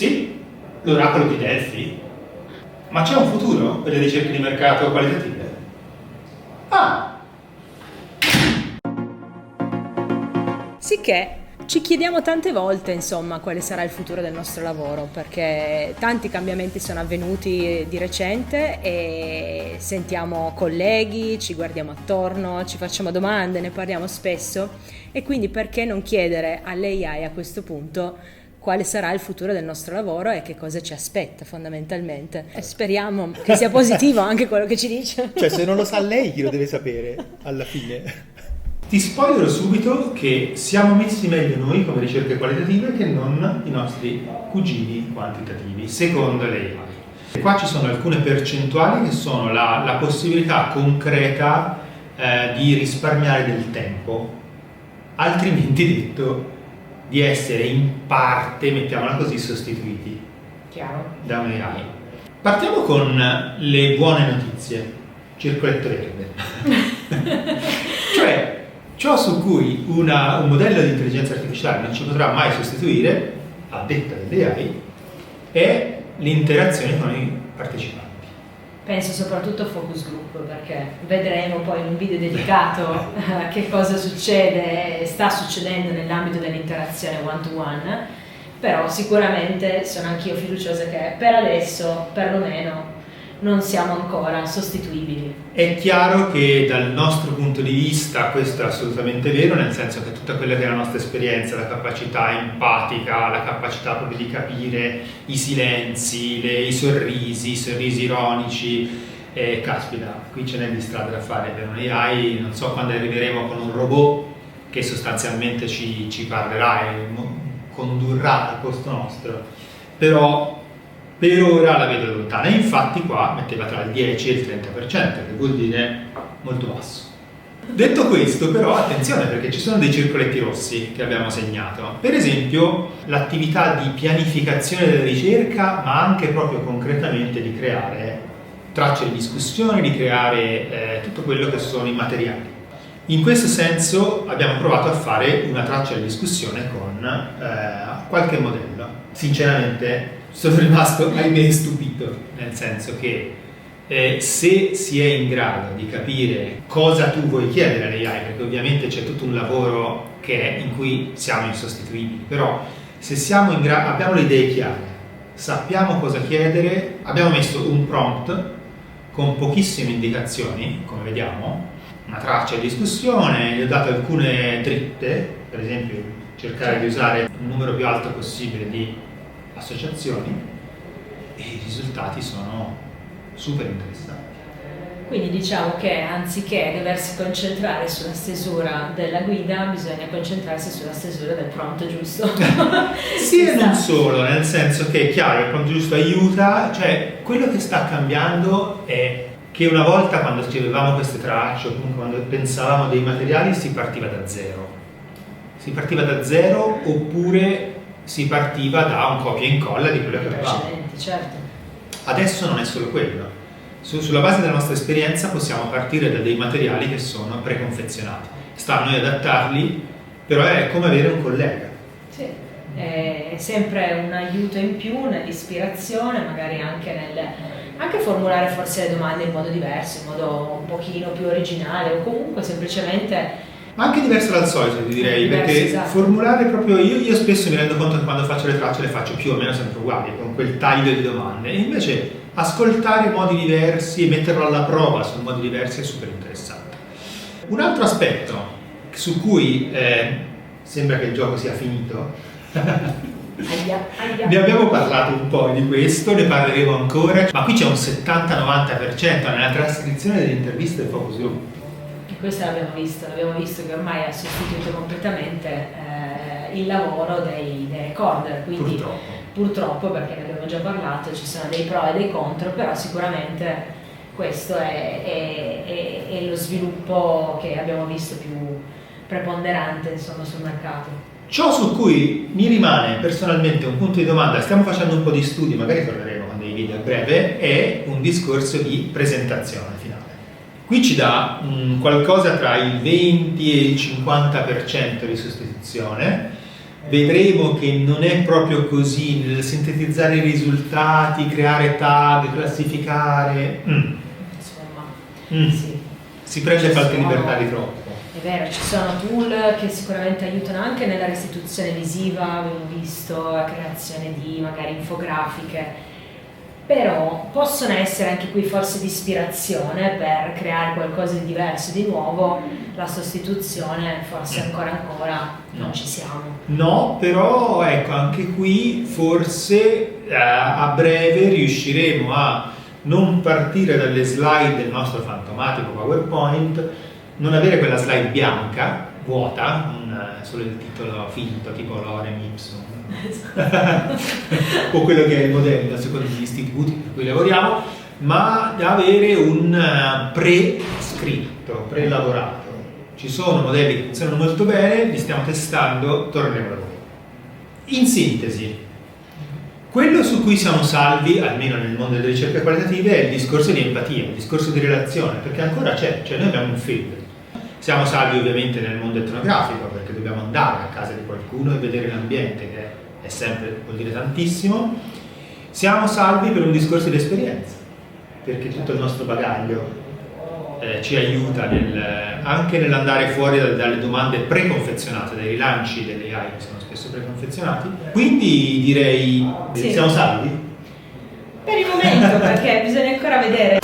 Sì, l'oracolo di Delphi. Ma c'è un futuro per le ricerche di mercato qualitative? Ah! Sicché ci chiediamo tante volte, insomma, quale sarà il futuro del nostro lavoro, perché tanti cambiamenti sono avvenuti di recente e sentiamo colleghi, ci guardiamo attorno, ci facciamo domande, ne parliamo spesso, e quindi perché non chiedere all'AI a questo punto quale sarà il futuro del nostro lavoro e che cosa ci aspetta fondamentalmente. E speriamo che sia positivo anche quello che ci dice. Cioè, se non lo sa lei, chi lo deve sapere alla fine? Ti spoilerò subito che siamo messi meglio noi come ricerche qualitative che non i nostri cugini quantitativi, secondo l'AI. Qua ci sono alcune percentuali che sono la possibilità concreta di risparmiare del tempo, altrimenti detto di essere in parte, mettiamola così, sostituiti da un AI. Partiamo con le buone notizie, circoletto verde. Cioè, ciò su cui un modello di intelligenza artificiale non ci potrà mai sostituire, a detta dell'AI, è l'interazione con i partecipanti. Penso soprattutto a focus group, perché vedremo poi in un video dedicato che cosa succede e sta succedendo nell'ambito dell'interazione one-to-one, però sicuramente sono anch'io fiduciosa che per adesso, perlomeno, non siamo ancora sostituibili. È chiaro che dal nostro punto di vista questo è assolutamente vero, nel senso che tutta quella che è la nostra esperienza, la capacità empatica, la capacità proprio di capire i silenzi, i sorrisi ironici, caspita, qui ce n'è di strada da fare per un AI, non so quando arriveremo con un robot che sostanzialmente ci parlerà e condurrà al posto nostro, però per ora la vedo lontana, e infatti qua metteva tra il 10 e il 30%, che vuol dire molto basso. Detto questo, però, attenzione, perché ci sono dei circoletti rossi che abbiamo segnato. Per esempio, l'attività di pianificazione della ricerca, ma anche proprio concretamente di creare tracce di discussione, di creare tutto quello che sono i materiali. In questo senso abbiamo provato a fare una traccia di discussione con qualche modello. Sinceramente sono rimasto, ahimè, stupito, nel senso che se si è in grado di capire cosa tu vuoi chiedere all'AI, perché ovviamente c'è tutto un lavoro in cui siamo insostituibili, però se siamo in grado, abbiamo le idee chiare, sappiamo cosa chiedere, abbiamo messo un prompt con pochissime indicazioni, come vediamo, una traccia di discussione, gli ho dato alcune dritte, per esempio cercare di usare un numero più alto possibile di associazioni, e i risultati sono super interessanti. Quindi diciamo che anziché doversi concentrare sulla stesura della guida, bisogna concentrarsi sulla stesura del prompt giusto. Sì e non solo, nel senso che è chiaro, il prompt giusto aiuta, cioè quello che sta cambiando è che una volta quando scrivevamo queste tracce o comunque quando pensavamo dei materiali si partiva da zero. Si partiva da zero oppure si partiva da un copia e incolla di quello che avevamo. Certo. Adesso non è solo quello. Sulla base della nostra esperienza possiamo partire da dei materiali che sono preconfezionati. Sta a noi adattarli, però è come avere un collega. Sì, è sempre un aiuto in più nell'ispirazione, magari anche formulare forse le domande in modo diverso, in modo un pochino più originale, o comunque semplicemente... Ma anche diverso dal solito, ti direi, perché esatto. Formulare proprio io spesso mi rendo conto che quando faccio le tracce le faccio più o meno sempre uguali, con quel taglio di domande, e invece ascoltare modi diversi e metterlo alla prova su modi diversi è super interessante. Un altro aspetto su cui sembra che il gioco sia finito, ne abbiamo parlato un po' di questo, ne parleremo ancora, ma qui c'è un 70-90% nella trascrizione delle interviste del focus group. Questo l'abbiamo visto che ormai ha sostituito completamente il lavoro dei recorder, quindi purtroppo, perché ne abbiamo già parlato, ci sono dei pro e dei contro, però sicuramente questo è lo sviluppo che abbiamo visto più preponderante, insomma, sul mercato. Ciò su cui mi rimane personalmente un punto di domanda, stiamo facendo un po' di studi, magari torneremo con dei video a breve, è un discorso di presentazione finale. Qui ci dà qualcosa tra il 20 e il 50% di sostituzione, vedremo che non è proprio così nel sintetizzare i risultati, creare tag, classificare. Insomma, sì. Si prende qualche Ci sono- libertà di troppo. È vero, ci sono tool che sicuramente aiutano anche nella restituzione visiva, abbiamo visto la creazione di magari infografiche, però possono essere anche qui forse di ispirazione per creare qualcosa di diverso, di nuovo. La sostituzione forse ancora non ci siamo. No, però ecco, anche qui forse a breve riusciremo a non partire dalle slide del nostro fantomatico PowerPoint, non avere quella slide bianca, vuota, solo il titolo finto, tipo Lorem Ipsum, o quello che è il modello secondo gli istituti per cui lavoriamo, ma avere un pre-scritto, pre-lavorato. Ci sono modelli che funzionano molto bene, li stiamo testando, torneremo da voi. In sintesi, quello su cui siamo salvi, almeno nel mondo delle ricerche qualitative, è il discorso di empatia, il discorso di relazione, perché ancora c'è, cioè noi abbiamo un field. Siamo salvi ovviamente nel mondo etnografico, perché dobbiamo andare a casa di qualcuno e vedere l'ambiente, che è sempre, vuol dire tantissimo. Siamo salvi per un discorso di esperienza, perché tutto il nostro bagaglio ci aiuta anche nell'andare fuori dalle domande preconfezionate, dai rilanci delle AI che sono spesso preconfezionati. Quindi direi Sì. siamo salvi? Per il momento, perché bisogna ancora vedere.